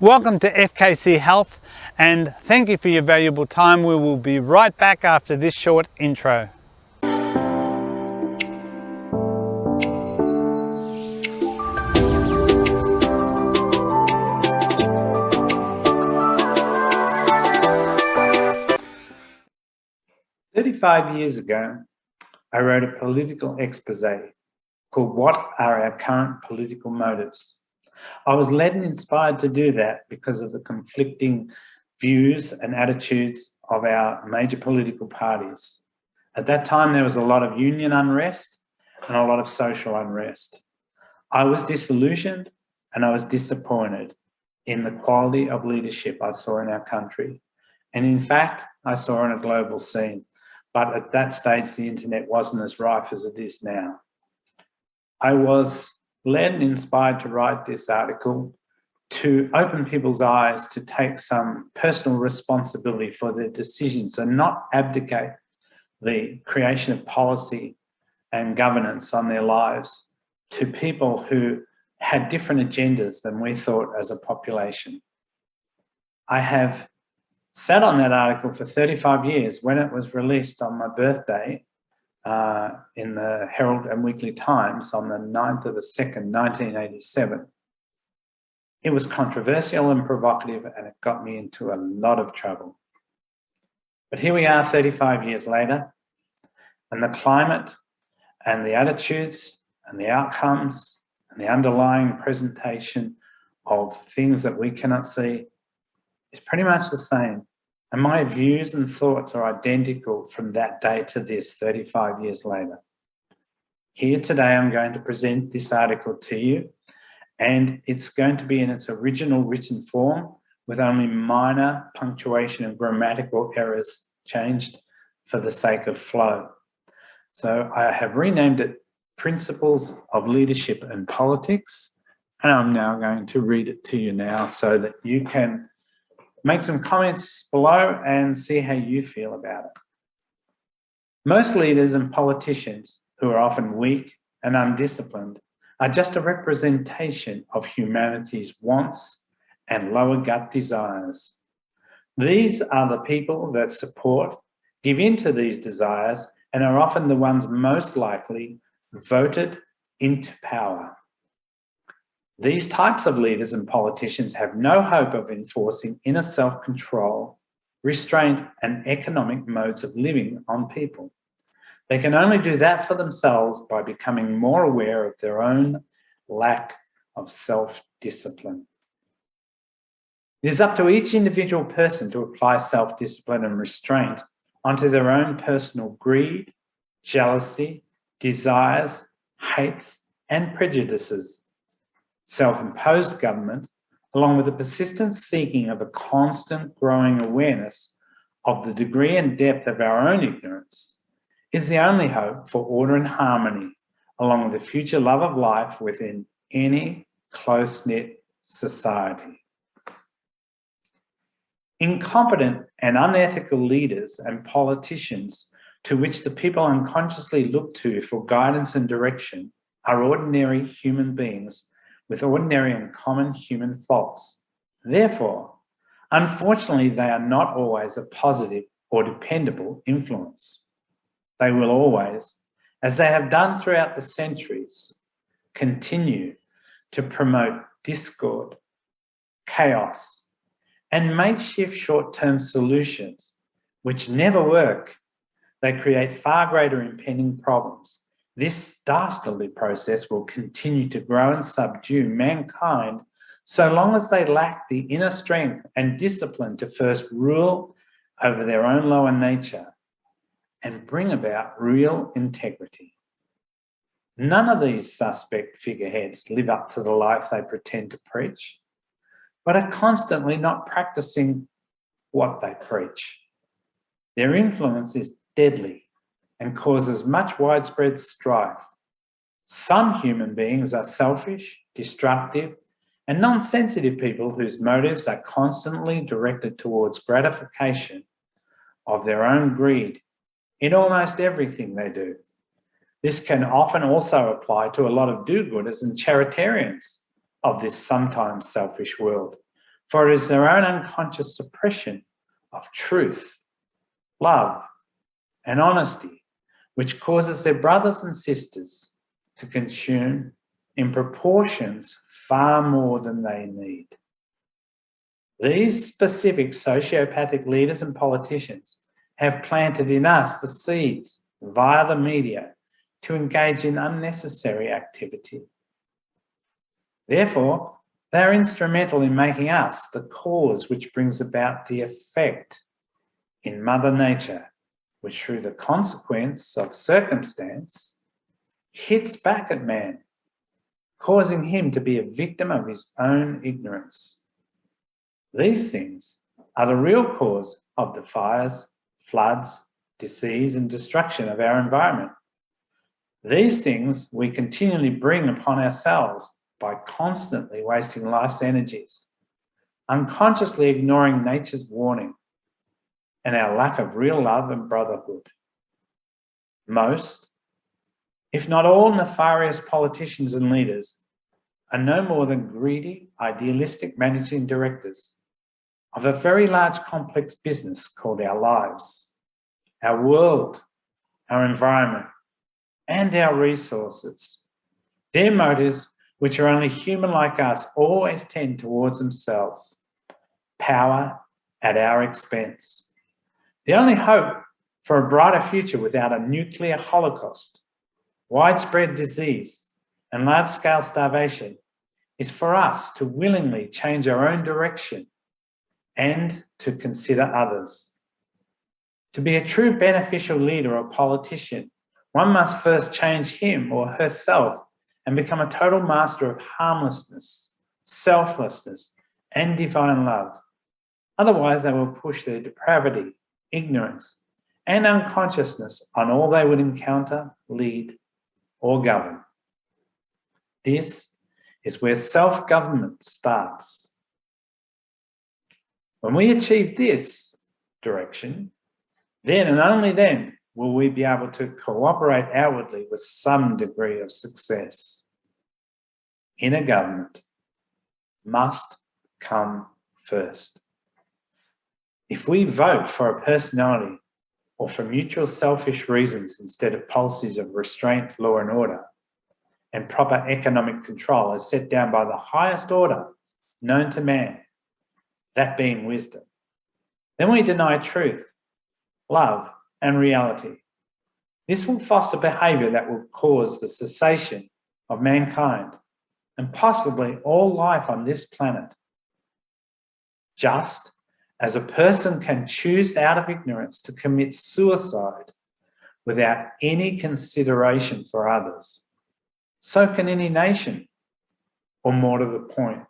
Welcome to FKC Health, and thank you for your valuable time. We will be right back after this short intro. "35 years ago, I wrote a political expose called What Are Our Current Political Motives? I was led and inspired to do that because of the conflicting views and attitudes of our major political parties. At that time, there was a lot of union unrest and a lot of social unrest. I was disillusioned and I was disappointed in the quality of leadership I saw in our country. And in fact, I saw on a global scene. But at that stage, the internet wasn't as rife as it is now. I was led and inspired to write this article to open people's eyes to take some personal responsibility for their decisions and not abdicate the creation of policy and governance on their lives to people who had different agendas than we thought as a population. I have sat on that article for 35 years. When it was released on my birthday, in the Herald and Weekly Times on the 9th of the 2nd, 1987. It was controversial and provocative, and it got me into a lot of trouble. But here we are 35 years later, and the climate and the attitudes and the outcomes and the underlying presentation of things that we cannot see is pretty much the same. And my views and thoughts are identical from that day to this, 35 years later. Here today, I'm going to present this article to you, and it's going to be in its original written form with only minor punctuation and grammatical errors changed for the sake of flow. So I have renamed it Principles of Leadership and Politics, and I'm now going to read it to you now so that you can make some comments below and see how you feel about it. Most leaders and politicians, who are often weak and undisciplined, are just a representation of humanity's wants and lower gut desires. These are the people that support, give in to these desires, and are often the ones most likely voted into power. These types of leaders and politicians have no hope of enforcing inner self-control, restraint, and economic modes of living on people. They can only do that for themselves by becoming more aware of their own lack of self-discipline. It is up to each individual person to apply self-discipline and restraint onto their own personal greed, jealousy, desires, hates, and prejudices. Self-imposed government, along with the persistent seeking of a constant growing awareness of the degree and depth of our own ignorance, is the only hope for order and harmony, along with the future love of life within any close-knit society. Incompetent and unethical leaders and politicians to which the people unconsciously look to for guidance and direction are ordinary human beings with ordinary and common human faults. Therefore, unfortunately, they are not always a positive or dependable influence. They will always, as they have done throughout the centuries, continue to promote discord, chaos, and makeshift short-term solutions which never work. They create far greater impending problems. This dastardly process will continue to grow and subdue mankind so long as they lack the inner strength and discipline to first rule over their own lower nature and bring about real integrity. None of these suspect figureheads live up to the life they pretend to preach, but are constantly not practicing what they preach. Their influence is deadly and causes much widespread strife. Some human beings are selfish, destructive, and non-sensitive people whose motives are constantly directed towards gratification of their own greed in almost everything they do. This can often also apply to a lot of do-gooders and charitarians of this sometimes selfish world. for it is their own unconscious suppression of truth, love, and honesty which causes their brothers and sisters to consume in proportions far more than they need. These specific sociopathic leaders and politicians have planted in us the seeds via the media to engage in unnecessary activity. Therefore, they are instrumental in making us the cause which brings about the effect in Mother Nature, which through the consequence of circumstance hits back at man, causing him to be a victim of his own ignorance. These things are the real cause of the fires, floods, disease, and destruction of our environment. These things we continually bring upon ourselves by constantly wasting life's energies, unconsciously ignoring nature's warning, and our lack of real love and brotherhood. Most, if not all, nefarious politicians and leaders are no more than greedy, idealistic managing directors of a very large complex business called our lives, our world, our environment, and our resources. Their motives, which are only human like us, always tend towards themselves, power at our expense. The only hope for a brighter future without a nuclear holocaust, widespread disease, and large-scale starvation is for us to willingly change our own direction and to consider others. To be a true beneficial leader or politician, one must first change him or herself and become a total master of harmlessness, selflessness, and divine love. Otherwise, they will push their depravity, ignorance, and unconsciousness on all they would encounter, lead, or govern. This is where self-government starts. When we achieve this direction, then and only then will we be able to cooperate outwardly with some degree of success. Inner government must come first. If we vote for a personality or for mutual selfish reasons instead of policies of restraint, law and order, and proper economic control as set down by the highest order known to man, that being wisdom, then we deny truth, love, and reality. This will foster behaviour that will cause the cessation of mankind and possibly all life on this planet. Just as a person can choose out of ignorance to commit suicide without any consideration for others, so can any nation, or more to the point,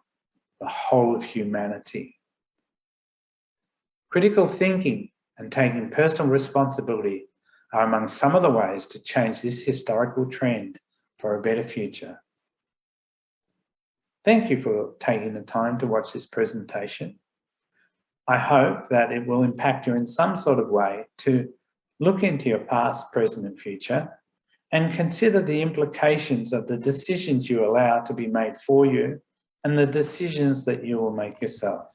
the whole of humanity. Critical thinking and taking personal responsibility are among some of the ways to change this historical trend for a better future. Thank you for taking the time to watch this presentation. I hope that it will impact you in some sort of way to look into your past, present, and future and consider the implications of the decisions you allow to be made for you and the decisions that you will make yourself.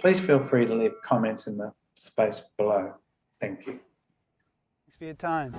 Please feel free to leave comments in the space below. Thank you. Thanks for your time.